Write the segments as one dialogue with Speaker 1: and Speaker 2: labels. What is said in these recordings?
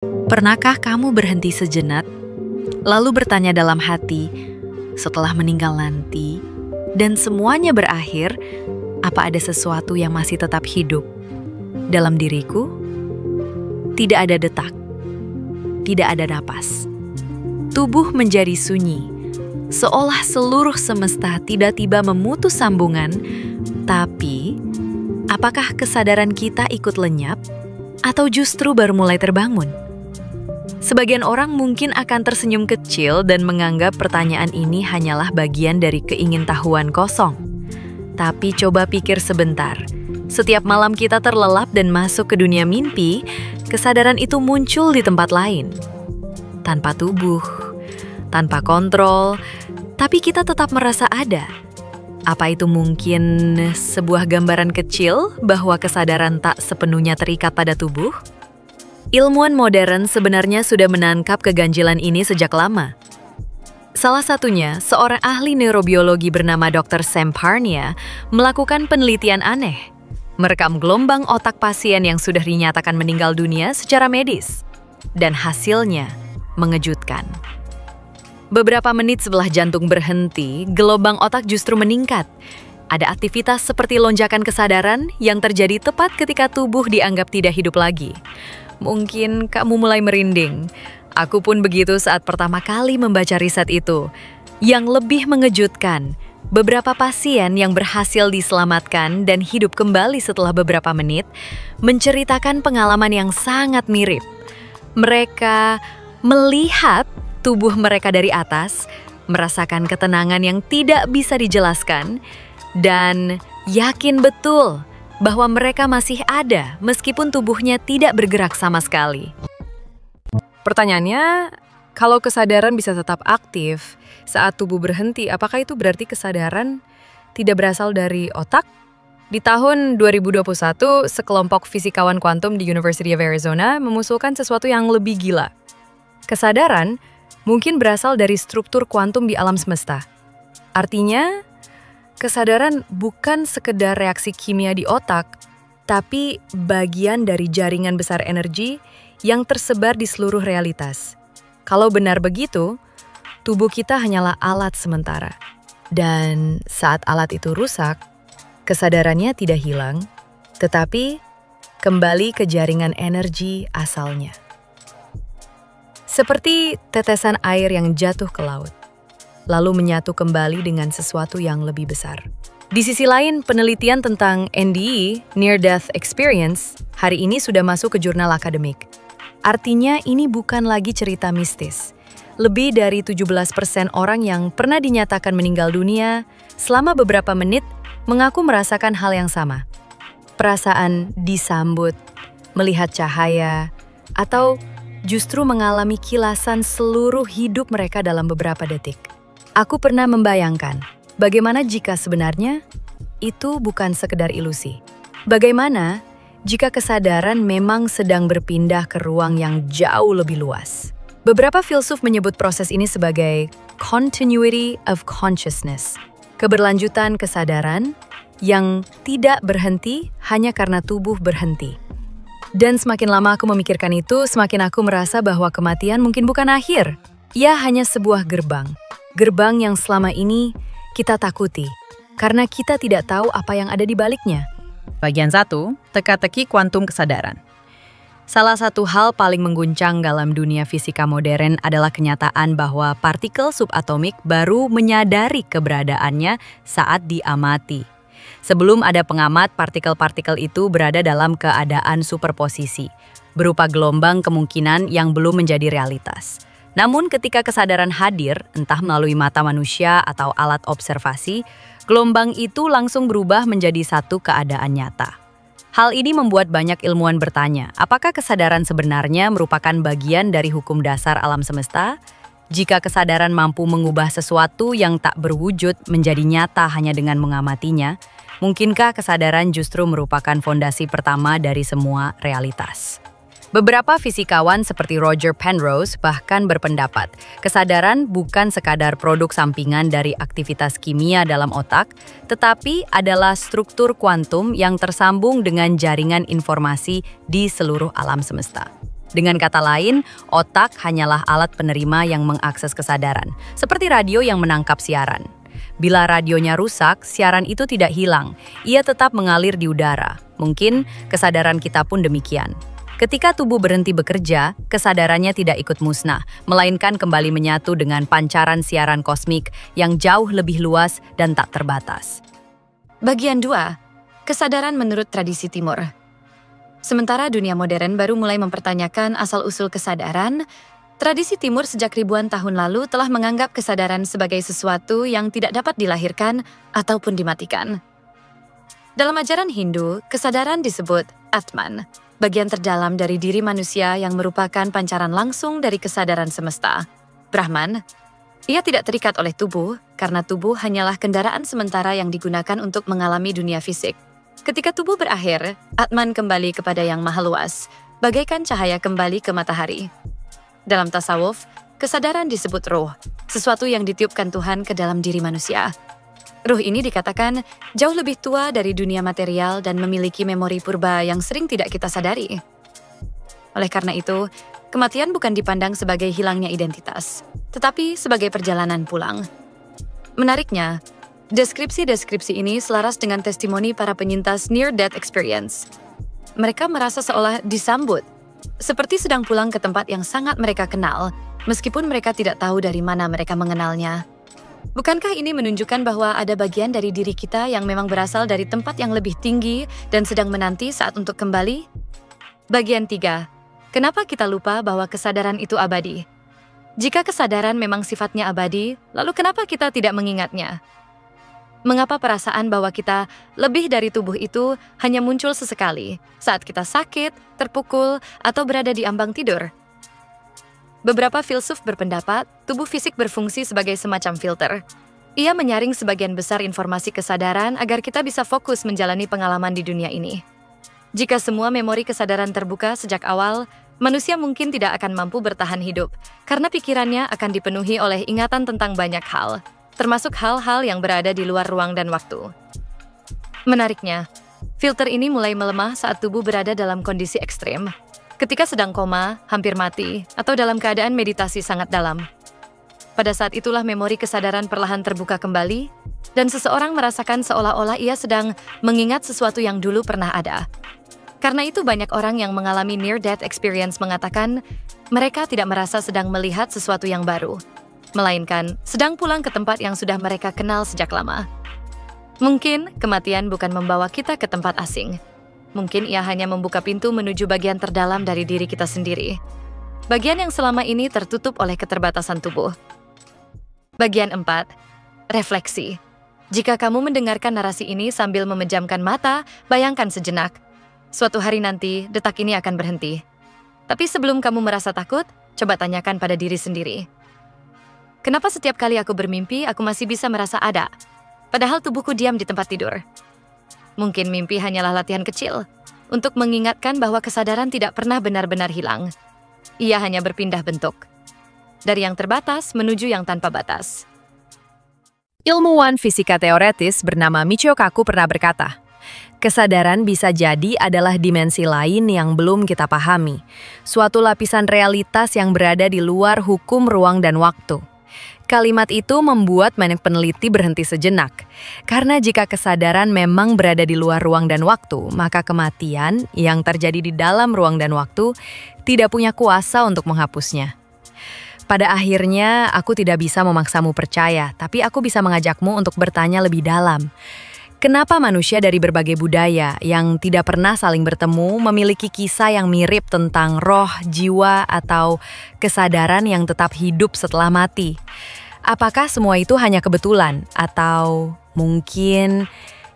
Speaker 1: Pernahkah kamu berhenti sejenak, lalu bertanya dalam hati, setelah meninggal nanti, dan semuanya berakhir, apa ada sesuatu yang masih tetap hidup dalam diriku? Tidak ada detak, tidak ada napas. Tubuh menjadi sunyi, seolah seluruh semesta tiba-tiba memutus sambungan, tapi apakah kesadaran kita ikut lenyap atau justru baru mulai terbangun? Sebagian orang mungkin akan tersenyum kecil dan menganggap pertanyaan ini hanyalah bagian dari keingintahuan kosong. Tapi coba pikir sebentar. Setiap malam kita terlelap dan masuk ke dunia mimpi, kesadaran itu muncul di tempat lain. Tanpa tubuh, tanpa kontrol, tapi kita tetap merasa ada. Apa itu mungkin sebuah gambaran kecil bahwa kesadaran tak sepenuhnya terikat pada tubuh? Ilmuwan modern sebenarnya sudah menangkap keganjilan ini sejak lama. Salah satunya, seorang ahli neurobiologi bernama Dr. Sam Parnia melakukan penelitian aneh. Merekam gelombang otak pasien yang sudah dinyatakan meninggal dunia secara medis. Dan hasilnya mengejutkan. Beberapa menit setelah jantung berhenti, gelombang otak justru meningkat. Ada aktivitas seperti lonjakan kesadaran yang terjadi tepat ketika tubuh dianggap tidak hidup lagi. Mungkin kamu mulai merinding. Aku pun begitu saat pertama kali membaca riset itu. Yang lebih mengejutkan, beberapa pasien yang berhasil diselamatkan dan hidup kembali setelah beberapa menit menceritakan pengalaman yang sangat mirip. Mereka melihat tubuh mereka dari atas, merasakan ketenangan yang tidak bisa dijelaskan, dan yakin betul bahwa mereka masih ada meskipun tubuhnya tidak bergerak sama sekali.
Speaker 2: Pertanyaannya, kalau kesadaran bisa tetap aktif saat tubuh berhenti, apakah itu berarti kesadaran tidak berasal dari otak? Di tahun 2021, sekelompok fisikawan kuantum di University of Arizona mengusulkan sesuatu yang lebih gila. Kesadaran mungkin berasal dari struktur kuantum di alam semesta. Artinya, kesadaran bukan sekedar reaksi kimia di otak, tapi bagian dari jaringan besar energi yang tersebar di seluruh realitas. Kalau benar begitu, tubuh kita hanyalah alat sementara. Dan saat alat itu rusak, kesadarannya tidak hilang, tetapi kembali ke jaringan energi asalnya. Seperti tetesan air yang jatuh ke laut, lalu menyatu kembali dengan sesuatu yang lebih besar. Di sisi lain, penelitian tentang NDE, Near Death Experience, hari ini sudah masuk ke jurnal akademik. Artinya ini bukan lagi cerita mistis. Lebih dari 17% orang yang pernah dinyatakan meninggal dunia selama beberapa menit mengaku merasakan hal yang sama. Perasaan disambut, melihat cahaya, atau justru mengalami kilasan seluruh hidup mereka dalam beberapa detik. Aku pernah membayangkan, bagaimana jika sebenarnya itu bukan sekedar ilusi? Bagaimana jika kesadaran memang sedang berpindah ke ruang yang jauh lebih luas? Beberapa filsuf menyebut proses ini sebagai continuity of consciousness, keberlanjutan kesadaran yang tidak berhenti hanya karena tubuh berhenti. Dan semakin lama aku memikirkan itu, semakin aku merasa bahwa kematian mungkin bukan akhir. Ia hanya sebuah gerbang. Gerbang yang selama ini kita takuti, karena kita tidak tahu apa yang ada di baliknya.
Speaker 1: Bagian 1, teka-teki kuantum kesadaran. Salah satu hal paling mengguncang dalam dunia fisika modern adalah kenyataan bahwa partikel subatomik baru menyadari keberadaannya saat diamati. Sebelum ada pengamat, partikel-partikel itu berada dalam keadaan superposisi, berupa gelombang kemungkinan yang belum menjadi realitas. Namun ketika kesadaran hadir, entah melalui mata manusia atau alat observasi, gelombang itu langsung berubah menjadi satu keadaan nyata. Hal ini membuat banyak ilmuwan bertanya, apakah kesadaran sebenarnya merupakan bagian dari hukum dasar alam semesta? Jika kesadaran mampu mengubah sesuatu yang tak berwujud menjadi nyata hanya dengan mengamatinya, mungkinkah kesadaran justru merupakan fondasi pertama dari semua realitas? Beberapa fisikawan seperti Roger Penrose bahkan berpendapat, kesadaran bukan sekadar produk sampingan dari aktivitas kimia dalam otak, tetapi adalah struktur kuantum yang tersambung dengan jaringan informasi di seluruh alam semesta.
Speaker 2: Dengan kata lain, otak hanyalah alat penerima yang mengakses kesadaran, seperti radio yang menangkap siaran. Bila radionya rusak, siaran itu tidak hilang, ia tetap mengalir di udara. Mungkin kesadaran kita pun demikian. Ketika tubuh berhenti bekerja, kesadarannya tidak ikut musnah, melainkan kembali menyatu dengan pancaran siaran kosmik yang jauh lebih luas dan tak terbatas.
Speaker 3: Bagian 2. Kesadaran menurut tradisi Timur. Sementara dunia modern baru mulai mempertanyakan asal-usul kesadaran, tradisi Timur sejak ribuan tahun lalu telah menganggap kesadaran sebagai sesuatu yang tidak dapat dilahirkan ataupun dimatikan. Dalam ajaran Hindu, kesadaran disebut Atman, bagian terdalam dari diri manusia yang merupakan pancaran langsung dari kesadaran semesta. Brahman, ia tidak terikat oleh tubuh, karena tubuh hanyalah kendaraan sementara yang digunakan untuk mengalami dunia fisik. Ketika tubuh berakhir, Atman kembali kepada yang maha luas, bagaikan cahaya kembali ke matahari. Dalam tasawuf, kesadaran disebut roh, sesuatu yang ditiupkan Tuhan ke dalam diri manusia. Ruh ini dikatakan jauh lebih tua dari dunia material dan memiliki memori purba yang sering tidak kita sadari. Oleh karena itu, kematian bukan dipandang sebagai hilangnya identitas, tetapi sebagai perjalanan pulang. Menariknya, deskripsi-deskripsi ini selaras dengan testimoni para penyintas near-death experience. Mereka merasa seolah disambut, seperti sedang pulang ke tempat yang sangat mereka kenal, meskipun mereka tidak tahu dari mana mereka mengenalnya. Bukankah ini menunjukkan bahwa ada bagian dari diri kita yang memang berasal dari tempat yang lebih tinggi dan sedang menanti saat untuk kembali? Bagian 3. Kenapa kita lupa bahwa kesadaran itu abadi? Jika kesadaran memang sifatnya abadi, lalu kenapa kita tidak mengingatnya? Mengapa perasaan bahwa kita lebih dari tubuh itu hanya muncul sesekali saat kita sakit, terpukul, atau berada di ambang tidur? Beberapa filsuf berpendapat tubuh fisik berfungsi sebagai semacam filter. Ia menyaring sebagian besar informasi kesadaran agar kita bisa fokus menjalani pengalaman di dunia ini. Jika semua memori kesadaran terbuka sejak awal, manusia mungkin tidak akan mampu bertahan hidup, karena pikirannya akan dipenuhi oleh ingatan tentang banyak hal, termasuk hal-hal yang berada di luar ruang dan waktu. Menariknya, filter ini mulai melemah saat tubuh berada dalam kondisi ekstrim. Ketika sedang koma, hampir mati, atau dalam keadaan meditasi sangat dalam. Pada saat itulah memori kesadaran perlahan terbuka kembali, dan seseorang merasakan seolah-olah ia sedang mengingat sesuatu yang dulu pernah ada. Karena itu banyak orang yang mengalami near-death experience mengatakan mereka tidak merasa sedang melihat sesuatu yang baru, melainkan sedang pulang ke tempat yang sudah mereka kenal sejak lama. Mungkin kematian bukan membawa kita ke tempat asing. Mungkin ia hanya membuka pintu menuju bagian terdalam dari diri kita sendiri. Bagian yang selama ini tertutup oleh keterbatasan tubuh. Bagian 4. Refleksi. Jika kamu mendengarkan narasi ini sambil memejamkan mata, bayangkan sejenak. Suatu hari nanti, detak ini akan berhenti. Tapi sebelum kamu merasa takut, coba tanyakan pada diri sendiri. Kenapa setiap kali aku bermimpi, aku masih bisa merasa ada? Padahal tubuhku diam di tempat tidur. Mungkin mimpi hanyalah latihan kecil untuk mengingatkan bahwa kesadaran tidak pernah benar-benar hilang. Ia hanya berpindah bentuk. Dari yang terbatas menuju yang tanpa batas.
Speaker 2: Ilmuwan fisika teoretis bernama Michio Kaku pernah berkata, kesadaran bisa jadi adalah dimensi lain yang belum kita pahami, suatu lapisan realitas yang berada di luar hukum ruang dan waktu. Kalimat itu membuat banyak peneliti berhenti sejenak, karena jika kesadaran memang berada di luar ruang dan waktu, maka kematian yang terjadi di dalam ruang dan waktu tidak punya kuasa untuk menghapusnya. Pada akhirnya, aku tidak bisa memaksamu percaya, tapi aku bisa mengajakmu untuk bertanya lebih dalam. Kenapa manusia dari berbagai budaya yang tidak pernah saling bertemu memiliki kisah yang mirip tentang roh, jiwa, atau kesadaran yang tetap hidup setelah mati? Apakah semua itu hanya kebetulan? Atau mungkin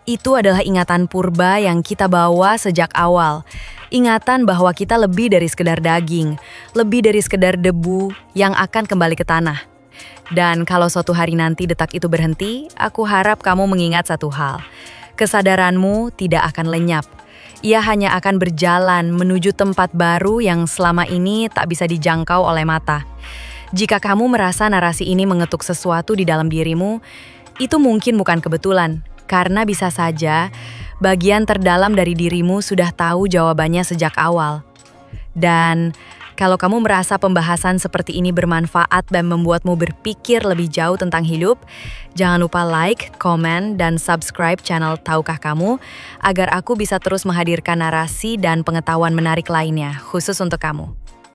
Speaker 2: itu adalah ingatan purba yang kita bawa sejak awal? Ingatan bahwa kita lebih dari sekedar daging, lebih dari sekedar debu yang akan kembali ke tanah. Dan kalau suatu hari nanti detak itu berhenti, aku harap kamu mengingat satu hal. Kesadaranmu tidak akan lenyap. Ia hanya akan berjalan menuju tempat baru yang selama ini tak bisa dijangkau oleh mata. Jika kamu merasa narasi ini mengetuk sesuatu di dalam dirimu, itu mungkin bukan kebetulan, karena bisa saja bagian terdalam dari dirimu sudah tahu jawabannya sejak awal. Dan Kalau kamu merasa pembahasan seperti ini bermanfaat dan membuatmu berpikir lebih jauh tentang hidup, jangan lupa like, komen, dan subscribe channel Tahukah Kamu agar aku bisa terus menghadirkan narasi dan pengetahuan menarik lainnya khusus untuk kamu.